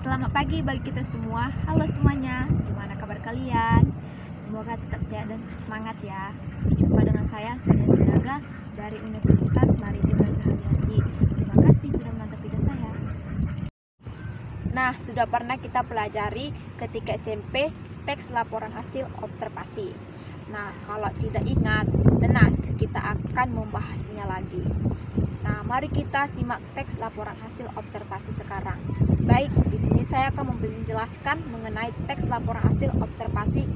Selamat pagi bagi kita semua. Halo semuanya, gimana kabar kalian? Semoga tetap sehat dan semangat ya. Berjumpa dengan saya Sonia Sinaga dari Universitas Maritim Raja Ali Haji. Terima kasih sudah menonton video saya. Nah, sudah pernah kita pelajari ketika SMP teks laporan hasil observasi. Nah, kalau tidak ingat, tenang, kita akan membahasnya lagi. Nah, mari kita simak teks laporan hasil observasi sekarang. Baik, di sini saya akan menjelaskan mengenai teks laporan hasil observasi.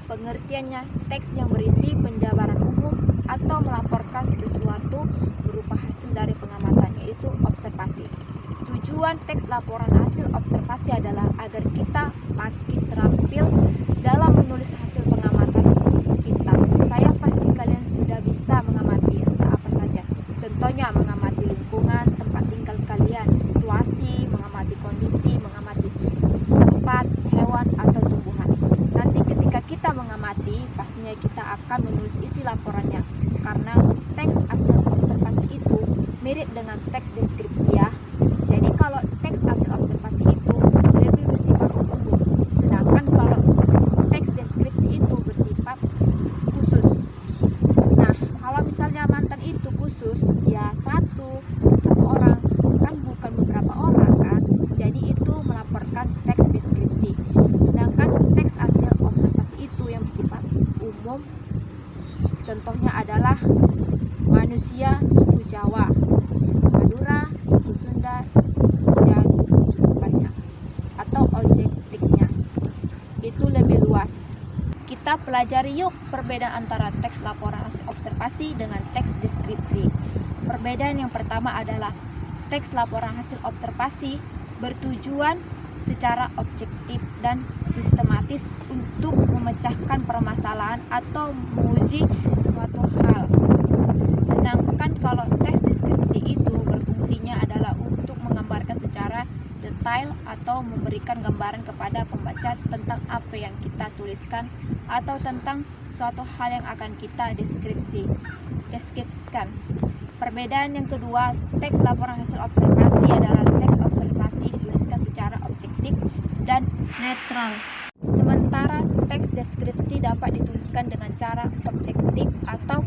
Pengertiannya, teks yang berisi penjabaran umum atau melaporkan sesuatu berupa hasil dari pengamatan, yaitu observasi. Tujuan teks laporan hasil observasi adalah agar kita makin terampil dalam menulis hasil pengamatan kita. Saya pasti kalian sudah bisa mengamati entah apa saja. Contohnya mengamati lingkungan, tempat tinggal kalian, situasi, mengamati kondisi, mengamati tempat, hewan, atau tumbuhan. Nanti ketika kita mengamati, pastinya kita akan menulis isi laporannya. Karena teks hasil observasi itu mirip dengan teks deskripsi ya. Jadi kalau teks hasil observasi itu lebih bersifat umum, sedangkan kalau teks deskripsi itu bersifat khusus. Nah, kalau misalnya mantan itu khusus, ya satu orang, kan bukan beberapa orang kan. Jadi itu melaporkan teks deskripsi. Sedangkan teks hasil observasi itu yang bersifat umum, contohnya adalah manusia suku Jawa, suku Madura, suku Sunda, dan cukup banyak. Atau objektifnya itu lebih luas. Kita pelajari yuk perbedaan antara teks laporan hasil observasi dengan teks deskripsi. Perbedaan yang pertama adalah teks laporan hasil observasi bertujuan secara objektif dan sistematis untuk memecahkan permasalahan atau menguji suatu hal. Sedangkan kalau teks deskripsi itu berfungsinya adalah untuk menggambarkan secara detail atau memberikan gambaran kepada pembaca tentang apa yang kita tuliskan atau tentang suatu hal yang akan kita deskripsikan. Perbedaan yang kedua, teks laporan hasil observasi adalah teks observasi dituliskan secara objektif dan netral. Sementara teks deskripsi dapat dituliskan dengan cara objektif atau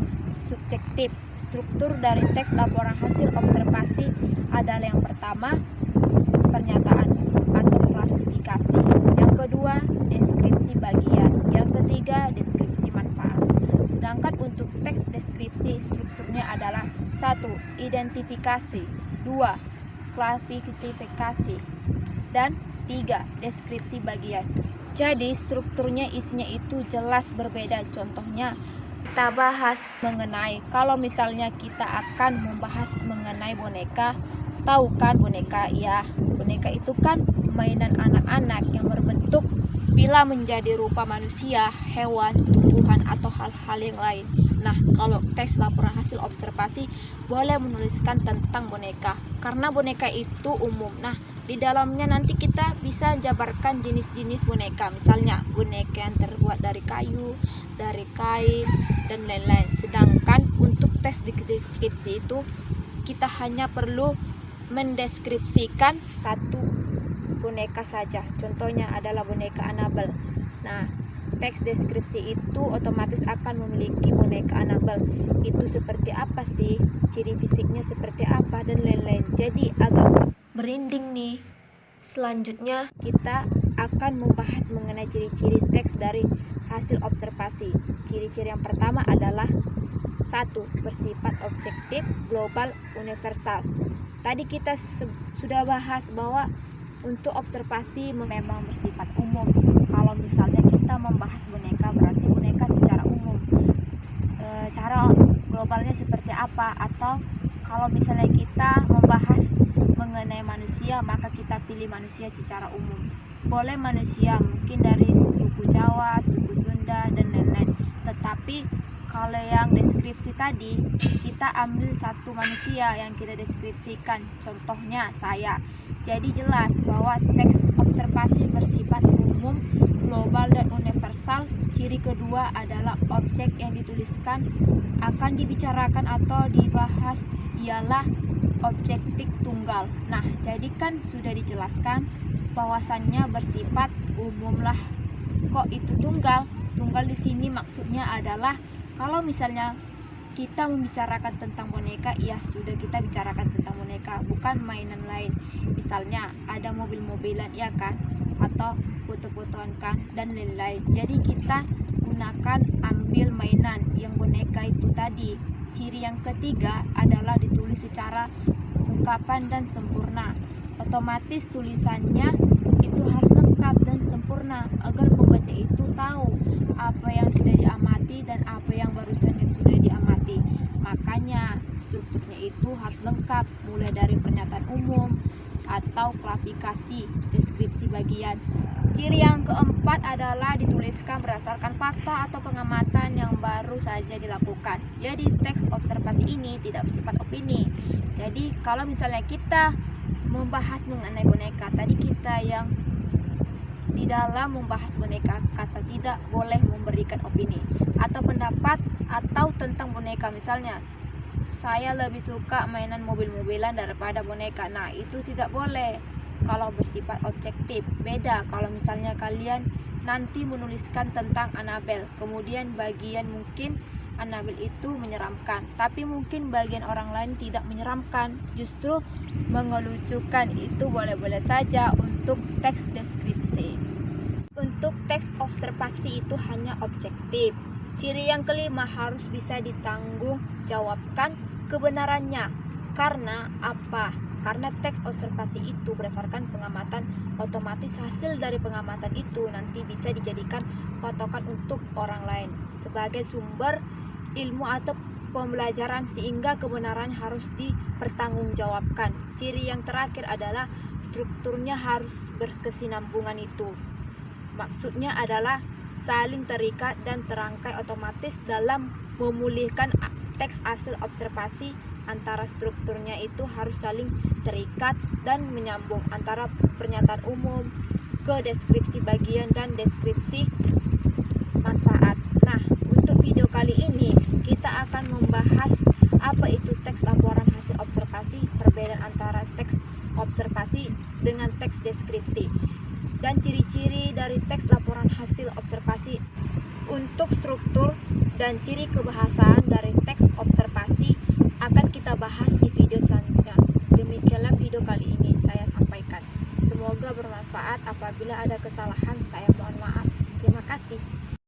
subjektif. Struktur dari teks laporan hasil observasi adalah yang pertama, pernyataan atau klasifikasi. Yang kedua, deskripsi bagian. Yang ketiga, deskripsi manfaat. Sedangkan untuk teks deskripsi strukturnya adalah 1. Identifikasi, 2. Klasifikasi, dan 3. Deskripsi bagian. Jadi strukturnya isinya itu jelas berbeda. Contohnya kita bahas mengenai, kalau misalnya kita akan membahas mengenai boneka, tahu kan boneka? Ya, boneka itu kan mainan anak-anak yang berbentuk bila menjadi rupa manusia, hewan, tumbuhan, atau hal-hal yang lain. Nah, kalau teks laporan hasil observasi boleh menuliskan tentang boneka, karena boneka itu umum. Nah, di dalamnya nanti kita bisa jabarkan jenis-jenis boneka, misalnya boneka yang terbuat dari kayu, dari kain, dan lain-lain. Sedangkan untuk teks deskripsi itu kita hanya perlu mendeskripsikan satu boneka saja. Contohnya adalah boneka Annabelle. Nah, teks deskripsi itu otomatis akan memiliki boneka Annabelle. Itu seperti apa sih? Ciri fisiknya seperti apa dan lain-lain. Jadi agak merinding nih. Selanjutnya kita akan membahas mengenai ciri-ciri teks dari hasil observasi. Ciri-ciri yang pertama adalah 1. Bersifat objektif, global, universal. Tadi kita sudah bahas bahwa untuk observasi memang bersifat umum. Kalau misalnya kita membahas boneka, berarti boneka secara umum. Cara globalnya seperti apa? Atau kalau misalnya kita membahas mengenai manusia, maka kita pilih manusia secara umum. Boleh manusia mungkin dari suku Jawa, suku Sunda, dan lain-lain. Tetapi kalau yang deskripsi tadi, kita ambil satu manusia yang kita deskripsikan. Contohnya saya. Jadi jelas bahwa teks observasi bersifat umum, global, dan universal. Ciri kedua adalah objek yang dituliskan akan dibicarakan atau dibahas ialah objektif tunggal. Nah, jadi kan sudah dijelaskan bahwasannya bersifat umum lah. Kok itu tunggal? Tunggal di sini maksudnya adalah kalau misalnya kita membicarakan tentang boneka, ya sudah kita bicarakan tentang boneka, bukan mainan lain. Misalnya ada mobil-mobilan ya kan, atau foto-fotoan kan, dan lain-lain. Jadi kita gunakan ambil mainan yang boneka itu tadi. Ciri yang ketiga adalah ditulis secara ungkapan dan sempurna. Otomatis tulisannya itu harus lengkap dan sempurna agar pembaca itu tahu apa yang sudah diamati dan apa yang barusan yang sudah diamati. Makanya strukturnya itu harus lengkap, mulai dari pernyataan umum atau klasifikasi, deskripsi bagian. Ciri yang keempat adalah dituliskan berdasarkan fakta atau pengamatan yang baru saja dilakukan. Jadi teks observasi ini tidak bersifat opini. Jadi kalau misalnya kita membahas mengenai boneka, tadi kita yang di dalam membahas boneka kata tidak boleh memberikan opini atau pendapat atau tentang boneka. Misalnya saya lebih suka mainan mobil-mobilan daripada boneka. Nah, itu tidak boleh kalau bersifat objektif. Beda kalau misalnya kalian nanti menuliskan tentang Annabelle, kemudian bagian mungkin Annabelle itu menyeramkan, tapi mungkin bagian orang lain tidak menyeramkan, justru mengelucukan. Itu boleh-boleh saja untuk teks deskripsi. Untuk teks observasi itu hanya objektif. Ciri yang kelima harus bisa ditanggung jawabkan kebenarannya. Karena apa? Karena teks observasi itu berdasarkan pengamatan, otomatis hasil dari pengamatan itu nanti bisa dijadikan patokan untuk orang lain sebagai sumber ilmu atau pembelajaran, sehingga kebenaran harus dipertanggungjawabkan. Ciri yang terakhir adalah strukturnya harus berkesinambungan itu. Maksudnya adalah saling terikat dan terangkai, otomatis dalam memulihkan teks hasil observasi antara strukturnya itu harus saling terikat dan menyambung antara pernyataan umum ke deskripsi bagian dan deskripsi manfaat. Nah, untuk video kali ini kita akan membahas apa itu teks laporan hasil observasi, perbedaan antara teks observasi dengan teks deskripsi, dan ciri-ciri dari teks laporan hasil observasi. Untuk struktur dan ciri kebahasaan dari teks observasi akan kita bahas di video selanjutnya. Demikianlah video kali ini saya sampaikan. Semoga bermanfaat. Apabila ada kesalahan, saya mohon maaf. Terima kasih.